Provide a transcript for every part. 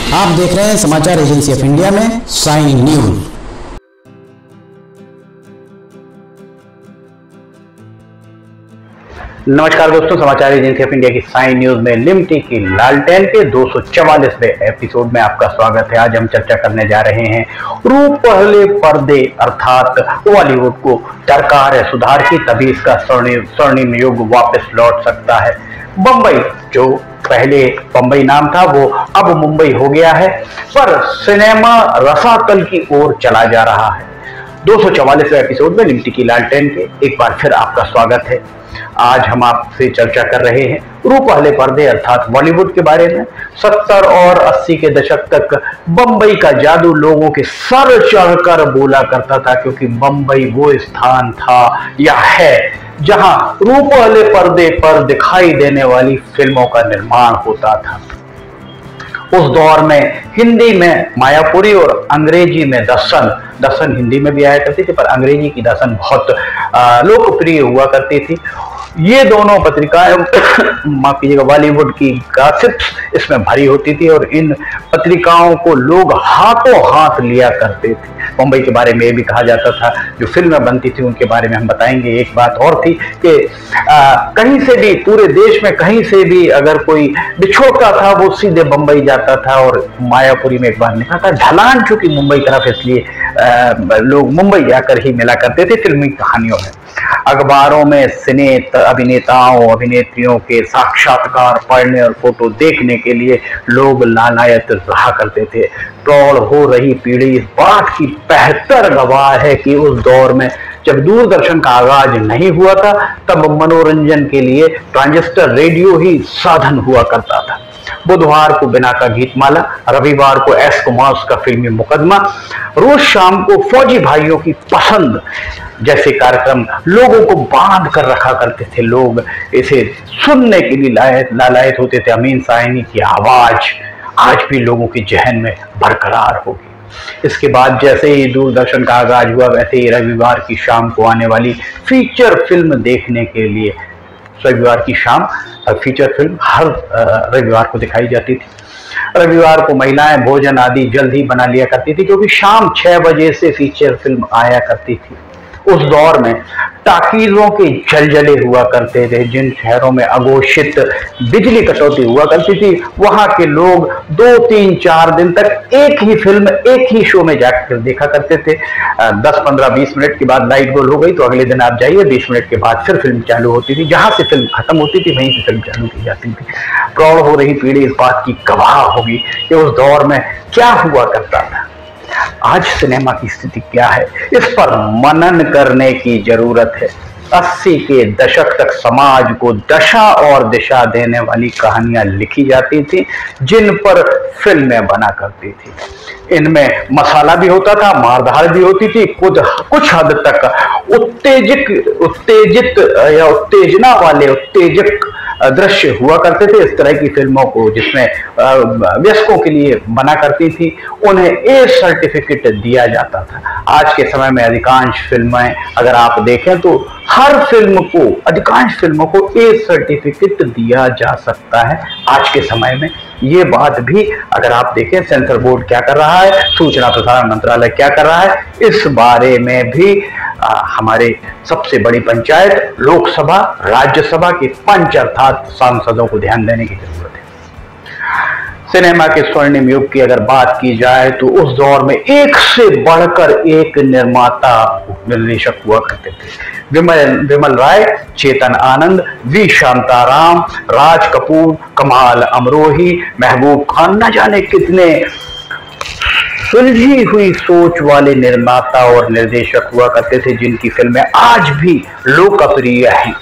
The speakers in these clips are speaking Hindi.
आप देख रहे हैं समाचार एजेंसी ऑफ इंडिया में साई न्यूज। नमस्कार दोस्तों, समाचार एजेंसी ऑफ इंडिया की साई न्यूज में लिमटी की लालटेन के 244वें एपिसोड में आपका स्वागत है। आज हम चर्चा करने जा रहे हैं रूप पहले पर्दे अर्थात बॉलीवुड को दरकार है सुधार की, तभी इसका स्वर्णिम युग वापस लौट सकता है। बंबई, जो पहले बंबई नाम था वो अब मुंबई हो गया है, पर सिनेमा रसातल की ओर चला जा रहा है। 244वें एपिसोड में लिमटी की लालटेन के एक बार फिर आपका स्वागत है। आज हम आपसे चर्चा कर रहे हैं रूप पहले पर्दे अर्थात बॉलीवुड के बारे में। 70 और 80 के दशक तक बंबई का जादू लोगों के सर चढ़कर बोला करता था, क्योंकि बंबई वो स्थान था या है जहां रूप पहले पर्दे पर दिखाई देने वाली फिल्मों का निर्माण होता था। उस दौर में हिंदी में मायापुरी और अंग्रेजी में दसन हिंदी में भी आया करती थी, पर अंग्रेजी की दसन बहुत लोकप्रिय हुआ करती थी। ये दोनों पत्रिकाएं माफ कीजिएगा बॉलीवुड की गॉसिप्स इसमें भरी होती थी और इन पत्रिकाओं को लोग हाथों हाथ लिया करते थे। मुंबई के बारे में ये भी कहा जाता था, जो फिल्में बनती थी उनके बारे में हम बताएंगे। एक बात और थी कि कहीं से भी पूरे देश में कहीं से भी अगर कोई बिछोड़ता था वो सीधे मुंबई जाता था। और मायापुरी में एक बार लिखा था, ढलान चूंकि मुंबई तरफ, इसलिए लोग मुंबई जाकर ही मिला करते थे फिल्मी कहानियों में। अखबारों में सिने अभिनेताओं अभिनेत्रियों के साक्षात्कार पढ़ने और फोटो देखने के लिए लोग लालायत रहा करते थे। प्रौढ़ हो रही पीढ़ी इस बात की बेहतर गवाह है कि उस दौर में जब दूरदर्शन का आगाज नहीं हुआ था, तब मनोरंजन के लिए ट्रांजिस्टर रेडियो ही साधन हुआ करता था। बुधवार को बिना का गीतमाला, रविवार को एस कुमार का फिल्मी मुकदमा, रोज शाम को फौजी भाइयों की पसंद जैसे कार्यक्रम लोगों को बांध कर रखा करते थे। लोग इसे सुनने के लिए लालायत होते थे। अमीन साइनी की आवाज आज भी लोगों के जहन में बरकरार होगी। इसके बाद जैसे ही दूरदर्शन का आगाज हुआ, वैसे ही रविवार की शाम को आने वाली फीचर फिल्म देखने के लिए, रविवार की शाम फीचर फिल्म हर रविवार को दिखाई जाती थी। रविवार को महिलाएं भोजन आदि जल्द ही बना लिया करती थी, क्योंकि शाम 6 बजे से फीचर फिल्म आया करती थी। उस दौर में टाकीजों के जलजले हुआ करते थे। जिन शहरों में अघोषित बिजली कटौती हुआ करती थी, वहां के लोग 2, 3, 4 दिन तक एक ही फिल्म एक ही शो में जाकर देखा करते थे। 10, 15, 20 मिनट के बाद लाइट गोल हो गई तो अगले दिन आप जाइए, 20 मिनट के बाद फिर फिल्म चालू होती थी। जहां से फिल्म खत्म होती थी वहीं से फिल्म चालू की जाती थी। प्रौढ़ हो रही पीढ़ी इस बात की गवाह होगी कि उस दौर में क्या हुआ करता था। आज सिनेमा की स्थिति क्या है, इस पर मनन करने की जरूरत है। 80 के दशक तक समाज को दशा और दिशा देने वाली कहानियां लिखी जाती थी, जिन पर फिल्में बना करती थी। इनमें मसाला भी होता था, मारधाड़ भी होती थी, कुछ हद तक उत्तेजित या उत्तेजना वाले उत्तेजक दृश्य हुआ करते थे। इस तरह की फिल्मों को जिसमें वयस्कों के लिए बना करती थी, उन्हें ए सर्टिफिकेट दिया जाता था। आज के समय में अधिकांश फिल्में अगर आप देखें तो अधिकांश फिल्मों को ए सर्टिफिकेट दिया जा सकता है आज के समय में। ये बात भी अगर आप देखें, सेंसर बोर्ड क्या कर रहा है, सूचना प्रसारण मंत्रालय क्या कर रहा है, इस बारे में भी हमारे सबसे बड़ी पंचायत लोकसभा राज्यसभा के पंच अर्थात सांसदों को ध्यान देने की जरूरत है। सिनेमा के स्वर्णिम युग की अगर बात की जाए तो उस दौर में एक से बढ़कर एक निर्माता निर्देशक हुआ करते थे। विमल राय, चेतन आनंद, वी शांताराम, राज कपूर, कमाल अमरोही, महबूब खान, न जाने कितने सुलझी हुई सोच वाले निर्माता और निर्देशक हुआ करते थे, जिनकी फिल्में आज भी लोकप्रिय हैं।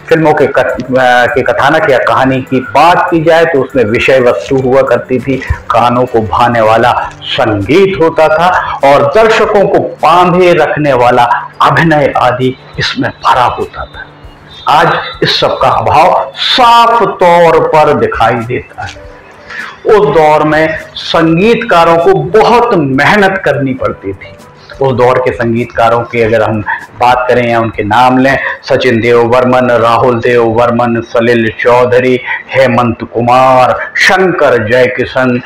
फिल्मों के कथानक या कहानी की बात की जाए तो उसमें विषय वस्तु हुआ करती थी, कानों को भाने वाला संगीत होता था और दर्शकों को बांधे रखने वाला अभिनय आदि इसमें भरा होता था। आज इस सब का अभाव साफ तौर पर दिखाई देता है। उस दौर में संगीतकारों को बहुत मेहनत करनी पड़ती थी। उस दौर के संगीतकारों की अगर हम बात करें या उनके नाम लें, सचिन देव वर्मन, राहुल देव वर्मन, सलिल चौधरी, हेमंत कुमार, शंकर जयकिशन,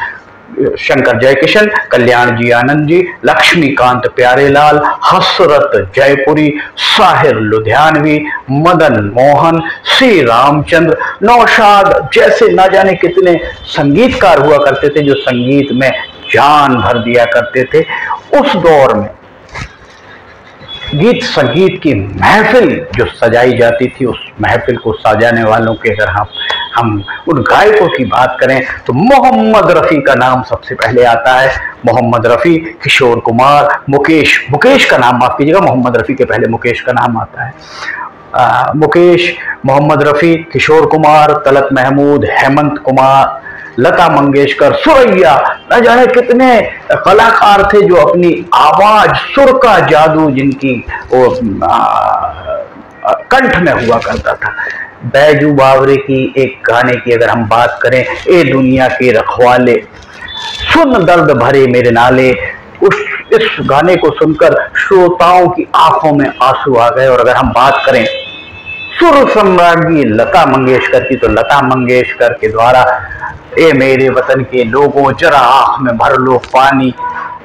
शंकर जयकिशन, कल्याण जी आनंद जी, लक्ष्मीकांत प्यारेलाल, हसरत जयपुरी, साहिर लुधियानवी, मदन मोहन, श्री रामचंद्र, नौशाद जैसे ना जाने कितने संगीतकार हुआ करते थे जो संगीत में जान भर दिया करते थे। उस दौर में गीत संगीत की महफिल जो सजाई जाती थी, उस महफिल को सजाने वालों के अगर हम उन गायकों की बात करें तो मोहम्मद रफ़ी का नाम सबसे पहले आता है। मोहम्मद रफ़ी, किशोर कुमार, मुकेश का नाम माफ कीजिएगा, मोहम्मद रफ़ी के पहले मुकेश का नाम आता है। मुकेश, मोहम्मद रफ़ी, किशोर कुमार, तलत महमूद, हेमंत कुमार, लता मंगेशकर, सुरैया, न जाने कितने कलाकार थे जो अपनी आवाज, सुर का जादू जिनकी वो कंठ में हुआ करता था। बैजू बावरे की एक गाने की अगर हम बात करें, ए दुनिया के रखवाले, सुन दर्द भरे मेरे नाले, इस गाने को सुनकर श्रोताओं की आंखों में आंसू आ गए। और अगर हम बात करें सुर सम्राज्ञी लता मंगेशकर की, तो लता मंगेशकर के द्वारा ए मेरे वतन के लोगों जरा आंख में भर लो पानी,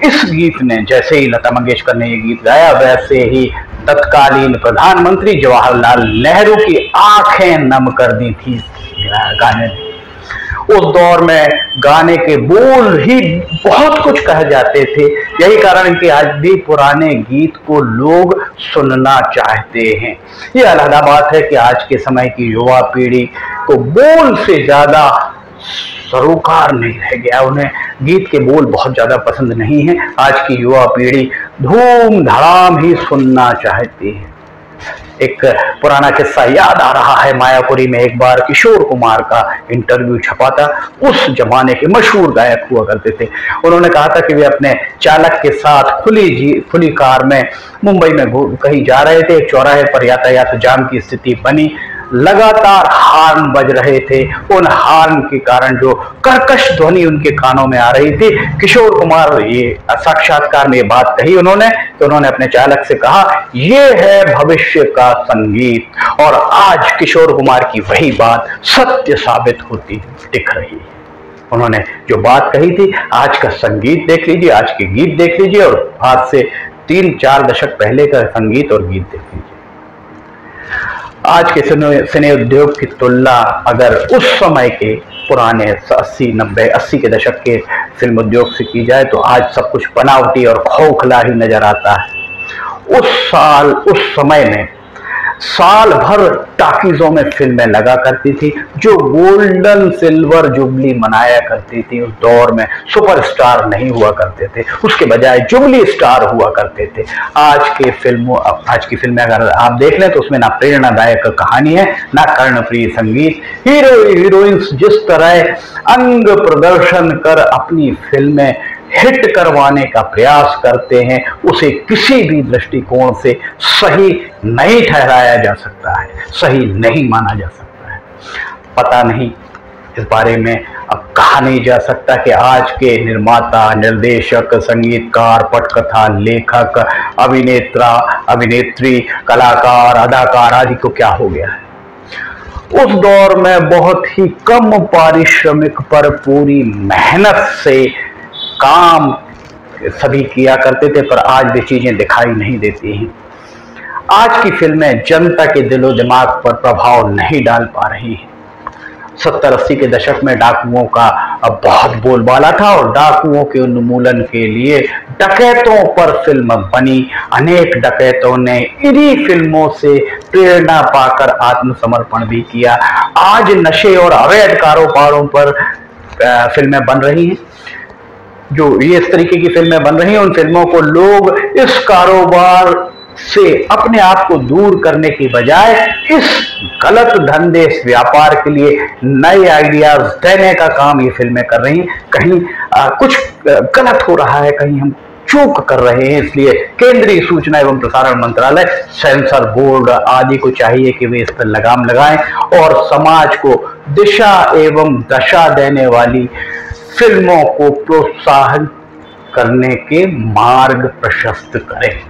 इस गीत ने, जैसे ही लता मंगेशकर ने ये गीत गाया वैसे ही तत्कालीन प्रधानमंत्री जवाहरलाल नेहरू की आंखें नम कर दी थी गाने ने। उस दौर में गाने के बोल ही बहुत कुछ कह जाते थे, यही कारण कि आज भी पुराने गीत को लोग सुनना चाहते हैं। ये अलग बात है कि आज के समय की युवा पीढ़ी को बोल से ज्यादा सरोकार नहीं रह गया, उन्हें गीत के बोल बहुत ज्यादा पसंद नहीं है। आज की युवा पीढ़ी धूम धड़ाम ही सुनना चाहती है। एक पुराना किस्सा याद आ रहा है, मायापुरी में एक बार किशोर कुमार का इंटरव्यू छपा था। उस जमाने के मशहूर गायक हुआ करते थे। उन्होंने कहा था कि वे अपने चालक के साथ खुली कार में मुंबई में कहीं जा रहे थे। एक चौराहे पर यातायात जाम की स्थिति बनी, लगातार हार्न बज रहे थे। उन हार्न के कारण जो कर्कश ध्वनि उनके कानों में आ रही थी, किशोर कुमार ये साक्षात्कार में ये बात कही उन्होंने, तो उन्होंने अपने चालक से कहा, ये है भविष्य का संगीत। और आज किशोर कुमार की वही बात सत्य साबित होती दिख रही है। उन्होंने जो बात कही थी, आज का संगीत देख लीजिए, आज के गीत देख लीजिए और आज से 3-4 दशक पहले का संगीत और गीत देख लीजिए। आज के सिने उद्योग की तुलना अगर उस समय के पुराने 80 के दशक के फिल्म उद्योग से की जाए तो आज सब कुछ बनावटी और खोखला ही नजर आता है। उस समय में साल भर टाकीजों में फिल्में लगा करती थी जो गोल्डन सिल्वर जुबली मनाया करती थी। उस दौर में सुपरस्टार नहीं हुआ करते थे, उसके बजाय जुबली स्टार हुआ करते थे। आज की फिल्में अगर आप देख लें तो उसमें ना प्रेरणादायक कहानी है, ना कर्णप्रिय संगीत। हीरोइंस जिस तरह अंग प्रदर्शन कर अपनी फिल्में हिट करवाने का प्रयास करते हैं, उसे किसी भी दृष्टिकोण से सही नहीं ठहराया जा सकता है, सही नहीं माना जा सकता है। पता नहीं, इस बारे में अब कहा नहीं जा सकता कि आज के निर्माता, निर्देशक, संगीतकार, पटकथा, लेखक, अभिनेता, अभिनेत्री, कलाकार, अदाकार आदि को क्या हो गया है। उस दौर में बहुत ही कम पारिश्रमिक पर पूरी मेहनत से काम सभी किया करते थे, पर आज भी चीजें दिखाई नहीं देती हैं। आज की फिल्में जनता के दिलो दिमाग पर प्रभाव नहीं डाल पा रही हैं। 70-80 के दशक में डाकुओं का अब बहुत बोलबाला था और डाकुओं के उन्मूलन के लिए डकैतों पर फिल्म बनी। अनेक डकैतों ने इन्हीं फिल्मों से प्रेरणा पाकर आत्मसमर्पण भी किया। आज नशे और अवैध कारोबारों पर फिल्में बन रही हैं। जो ये इस तरीके की फिल्में बन रही हैं, उन फिल्मों को लोग इस कारोबार से अपने आप को दूर करने की बजाय इस गलत धंधे, इस व्यापार के लिए नए आइडियाज देने का काम ये फिल्में कर रही हैं। कहीं कुछ गलत हो रहा है, कहीं हम चूक कर रहे हैं, इसलिए केंद्रीय सूचना एवं प्रसारण मंत्रालय, सेंसर बोर्ड आदि को चाहिए कि वे इस पर लगाम लगाएं और समाज को दिशा एवं दशा देने वाली फिल्मों को प्रोत्साहन करने के मार्ग प्रशस्त करें।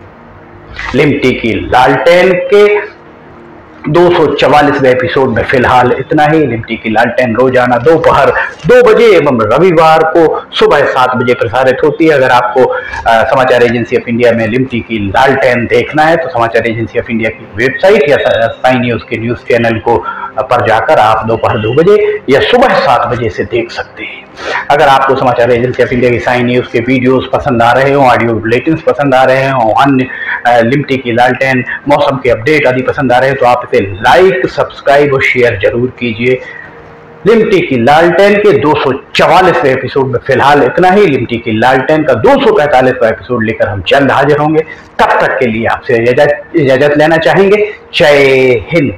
लिमटी की लालटेन के 244वें एपिसोड में फिलहाल इतना ही। लिमटी की लालटेन रोजाना दोपहर 2 बजे एवं रविवार को सुबह 7 बजे प्रसारित होती है। अगर आपको समाचार एजेंसी ऑफ इंडिया में लिमटी की लालटेन देखना है तो समाचार एजेंसी ऑफ इंडिया की वेबसाइट या साई न्यूज के न्यूज चैनल को पर जाकर आप दोपहर 2 बजे या सुबह 7 बजे से देख सकते हैं। अगर आपको समाचार एजेंसी ऑफ इंडिया की साई न्यूज के वीडियोस पसंद आ रहे हो, ऑडियो बुलेटिन पसंद आ रहे हो, अन्य लिमटी की लालटेन मौसम के अपडेट आदि पसंद आ रहे हैं तो आप इसे लाइक, सब्सक्राइब और शेयर जरूर कीजिए। लिमटी की लालटेन के 244वें एपिसोड में फिलहाल इतना ही। लिमटी की लालटेन का 245वां एपिसोड लेकर हम जल्द हाजिर होंगे। तब तक के लिए आपसे इजाजत लेना चाहेंगे। जय हिंद।